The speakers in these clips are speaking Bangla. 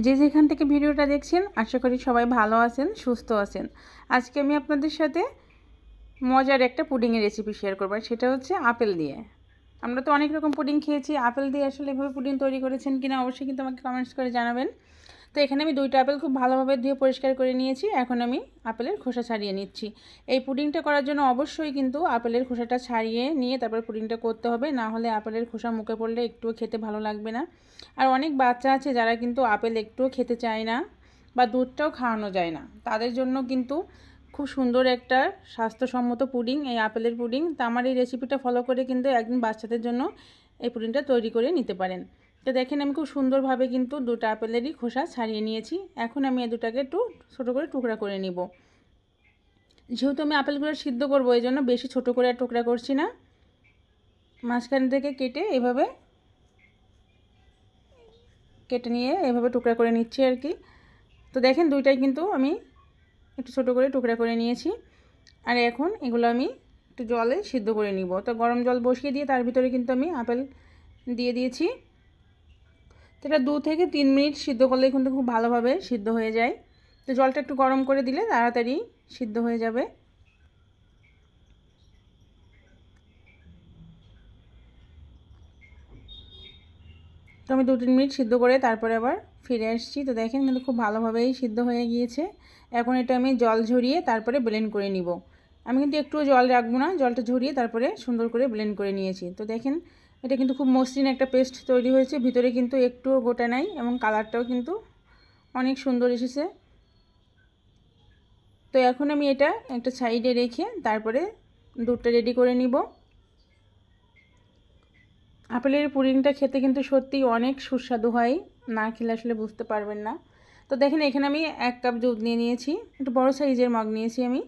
যে যেখান থেকে ভিডিওটা দেখছেন আশা করি সবাই ভালো আছেন, সুস্থ আছেন। আজকে আমি আপনাদের সাথে মজার একটা পুডিংয়ের রেসিপি শেয়ার করব, সেটা হচ্ছে আপেল দিয়ে। আমরা তো অনেক রকম পুডিং খেয়েছি, আপেল দিয়ে আসলে এভাবে পুডিং তৈরি করেছেন কিনা অবশ্যই কিন্তু আমাকে কমেন্টস করে জানাবেন। তো এখানে আমি 2টা আপেল খুব ভালোভাবে ধুয়ে পরিষ্কার করে নিয়েছি। এখন আমি আপেলের খোসা ছাড়িয়ে নিচ্ছি। এই পুডিংটা করার জন্য অবশ্যই কিন্তু আপেলের খোসাটা ছাড়িয়ে নিয়ে তারপর পুডিংটা করতে হবে, না হলে আপেলের খোসা মুখে পড়লে একটুও খেতে ভালো লাগবে না। আর অনেক বাচ্চা আছে যারা কিন্তু আপেল একটুও খেতে চায় না বা দুধটাও খাওয়ানো যায় না, তাদের জন্য কিন্তু খুব সুন্দর একটা স্বাস্থ্যসম্মত পুডিং এই আপেলের পুডিং। তা আমার এই রেসিপিটা ফলো করে কিন্তু একদিন বাচ্চাদের জন্য এই পুডিংটা তৈরি করে নিতে পারেন। তো দেখেন আমি খুব সুন্দরভাবে কিন্তু 2টা আপেলেরই খোসা ছাড়িয়ে নিয়েছি। এখন আমি এই দুটাকে একটু ছোটো করে টুকরা করে নিব। যেহেতু আমি আপেলগুলো সিদ্ধ করবো এই জন্য বেশি ছোটো করে আর টুকরা করছি না, মাঝখান থেকে কেটে এভাবে কেটে নিয়ে এভাবে টুকরা করে নিচ্ছি আর কি। তো দেখেন দুইটাই কিন্তু আমি একটু ছোটো করে টুকরা করে নিয়েছি। আর এখন এগুলো আমি একটু জলে সিদ্ধ করে নিব। তো গরম জল বসিয়ে দিয়ে তার ভিতরে কিন্তু আমি আপেল দিয়ে দিয়েছি। তো এটা 2 থেকে 3 মিনিট সিদ্ধ করলে কিন্তু খুব ভালোভাবে সিদ্ধ হয়ে যায়। তো জলটা একটু গরম করে দিলে তাড়াতাড়ি সিদ্ধ হয়ে যাবে। তো আমি 2-3 মিনিট সিদ্ধ করে তারপরে আবার ফিরে আসছি। তো দেখেন কিন্তু খুব ভালোভাবেই সিদ্ধ হয়ে গিয়েছে। এখন এটা আমি জল ঝরিয়ে তারপরে ব্লেন্ড করে নিব। আমি কিন্তু একটুও জল রাখবো না, জলটা ঝরিয়ে তারপরে সুন্দর করে ব্লেন্ড করে নিয়েছি। তো দেখেন এটা কিন্তু খুব মসৃণ একটা পেস্ট তৈরি হয়েছে, ভিতরে কিন্তু একটুও গোটা নাই এবং কালারটাও কিন্তু অনেক সুন্দর এসেছে। তো এখন আমি এটা একটা সাইডে রেখে তারপরে দুধটা রেডি করে নিব। আপেলের পুডিংটা খেতে কিন্তু সত্যিই অনেক সুস্বাদু হয়, না খেলে আসলে বুঝতে পারবেন না। তো দেখেন এখানে আমি 1 কাপ দুধ নিয়ে নিয়েছি, একটু বড় সাইজের মগ নিয়েছি আমি।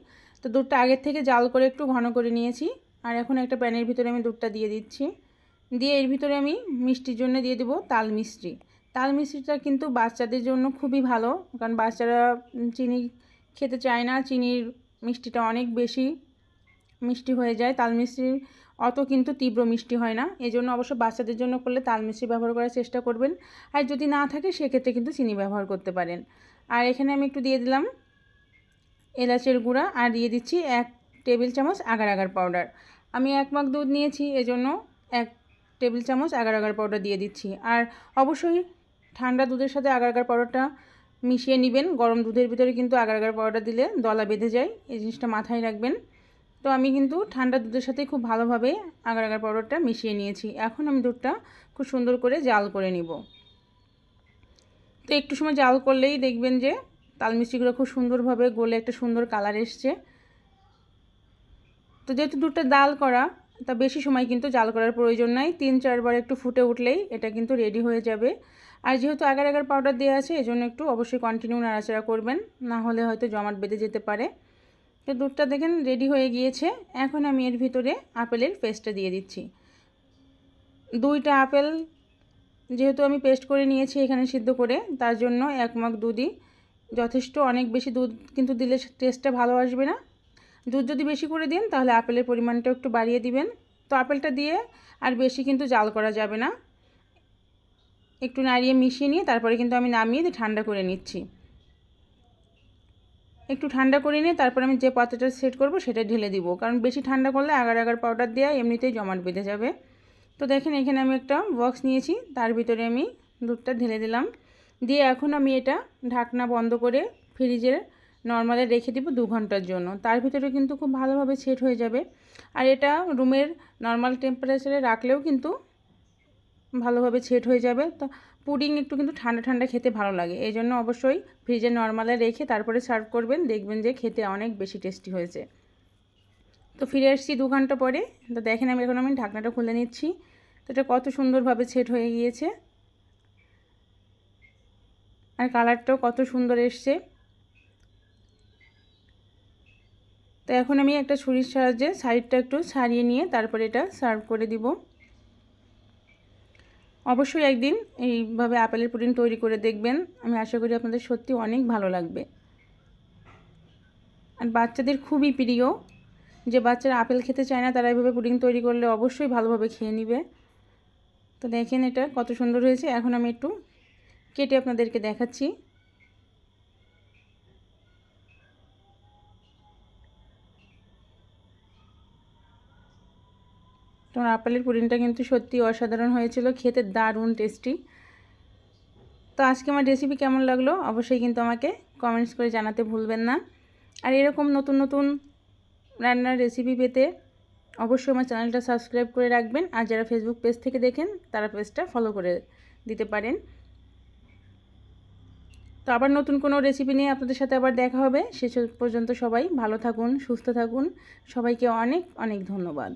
তো দুধটা আগের থেকে জাল করে একটু ঘন করে নিয়েছি। আর এখন একটা প্যানের ভিতরে আমি দুধটা দিয়ে দিচ্ছি। দিয়ে এর ভিতরে আমি মিষ্টির জন্য দিয়ে দেবো তাল মিষ্টি। তাল মিষ্টিটা কিন্তু বাচ্চাদের জন্য খুবই ভালো, কারণ বাচ্চারা চিনি খেতে চায় না, চিনির মিষ্টিটা অনেক বেশি মিষ্টি হয়ে যায়। তাল মিষ্টি অত কিন্তু তীব্র মিষ্টি হয় না, এই জন্য অবশ্য বাচ্চাদের জন্য করলে তাল মিষ্টি ব্যবহার করার চেষ্টা করবেন। আর যদি না থাকে সেক্ষেত্রে কিন্তু চিনি ব্যবহার করতে পারেন। আর এখানে আমি একটু দিয়ে দিলাম এলাচের গুঁড়া আর দিয়ে দিচ্ছি 1 টেবিল চামচ আগার আগার পাউডার। আমি 1 মগ দুধ নিয়েছি এজন্য 1 টেবিল চামচ আগার আগার পাউডার দিয়ে দিচ্ছি। আর অবশ্যই ঠান্ডা দুধের সাথে আগার আগার পাউডারটা মিশিয়ে নেবেন। গরম দুধের ভিতরে কিন্তু আগার আগার পাউডার দিলে দলা বেঁধে যায়, এই জিনিসটা মাথায় রাখবেন। তো আমি কিন্তু ঠান্ডা দুধের সাথে খুব ভালোভাবে আগার আগার পাউডারটা মিশিয়ে নিয়েছি। এখন আমি দুধটা খুব সুন্দর করে জাল করে নিব। তো একটু সময় জাল করলেই দেখবেন যে তাল মিষ্টিগুলো খুব সুন্দরভাবে গলে একটা সুন্দর কালার এসছে। তো যেহেতু দুধটা জাল করা, তা বেশি সময় কিন্তু জাল করার প্রয়োজন নাই, 3-4 বার একটু ফুটে উঠলেই এটা কিন্তু রেডি হয়ে যাবে। আর যেহেতু আগার আগার পাউডার দেওয়া আছে এজন্য একটু অবশ্যই কন্টিনিউ নাড়াচাড়া করবেন, না হলে হয়তো জমাট বেঁধে যেতে পারে। তো দুধটা দেখেন রেডি হয়ে গিয়েছে। এখন আমি এর ভিতরে আপেলের পেস্টটা দিয়ে দিচ্ছি। 2টা আপেল যেহেতু আমি পেস্ট করে নিয়েছি এখানে সিদ্ধ করে, তার জন্য 1 মগ দুধই যথেষ্ট। অনেক বেশি দুধ কিন্তু দিলে টেস্টটা ভালো আসবে না। দুধ যদি বেশি করে দেন তাহলে আপেলের পরিমাণটা একটু বাড়িয়ে দিবেন। তো আপেলটা দিয়ে আর বেশি কিন্তু জাল করা যাবে না, একটু নাড়িয়ে মিশিয়ে নিয়ে তারপরে কিন্তু আমি নামিয়ে ঠান্ডা করে নিচ্ছি। একটু ঠান্ডা করে নিয়ে তারপর আমি যে পাত্রটা সেট করব সেটা ঢেলে দিব, কারণ বেশি ঠান্ডা করলে আগার আগার পাউডার দেওয়া এমনিতেই জমাট বেঁধে যাবে। তো দেখেন এখানে আমি একটা বক্স নিয়েছি, তার ভিতরে আমি দুধটা ঢেলে দিলাম। দিয়ে এখন আমি এটা ঢাকনা বন্ধ করে ফ্রিজে নর্মালে রেখে দিব 2 ঘন্টার জন্য। তার ভিতরে কিন্তু খুব ভালোভাবে সেট হয়ে যাবে। আর এটা রুমের নর্মাল টেম্পারেচারে রাখলেও কিন্তু ভালোভাবে সেট হয়ে যাবে। তো পুডিং একটু কিন্তু ঠান্ডা ঠান্ডা খেতে ভালো লাগে, এই জন্য অবশ্যই ফ্রিজে নর্মালে রেখে তারপরে সার্ভ করবেন, দেখবেন যে খেতে অনেক বেশি টেস্টি হয়েছে। তো ফিরে আসছি 2 ঘন্টা পরে। তো দেখেন আমি ঢাকনাটা খুলে নিচ্ছি। তো এটা কত সুন্দরভাবে সেট হয়ে গিয়েছে আর কালারটাও কত সুন্দর এসছে। তো এখন আমি একটা ছুরির সাহায্যে সাইডটা একটু ছাড়িয়ে নিয়ে তারপরে এটা সার্ভ করে দিব। অবশ্যই একদিন এইভাবে আপেলের পুডিং তৈরি করে দেখবেন, আমি আশা করি আপনাদের সত্যি অনেক ভালো লাগবে। আর বাচ্চাদের খুবই প্রিয়, যে বাচ্চারা আপেল খেতে চায় না তারা এইভাবে পুডিং তৈরি করলে অবশ্যই ভালোভাবে খেয়ে নেবে। তো দেখেন এটা কত সুন্দর হয়েছে। এখন আমি একটু কেটে আপনাদেরকে দেখাচ্ছি। তোমার আপেলের পুডিংটা কিন্তু সত্যি অসাধারণ হয়েছিল, খেতে দারুণ টেস্টি। তো আজকে আমার রেসিপি কেমন লাগলো অবশ্যই কিন্তু আমাকে কমেন্টস করে জানাতে ভুলবেন না। আর এরকম নতুন নতুন রান্নার রেসিপি পেতে অবশ্যই আমার চ্যানেলটা সাবস্ক্রাইব করে রাখবেন। আর যারা ফেসবুক পেজ থেকে দেখেন তারা পেজটা ফলো করে দিতে পারেন। তো আবার নতুন কোনো রেসিপি নিয়ে আপনাদের সাথে আবার দেখা হবে। শেষ পর্যন্ত সবাই ভালো থাকুন, সুস্থ থাকুন। সবাইকে অনেক অনেক ধন্যবাদ।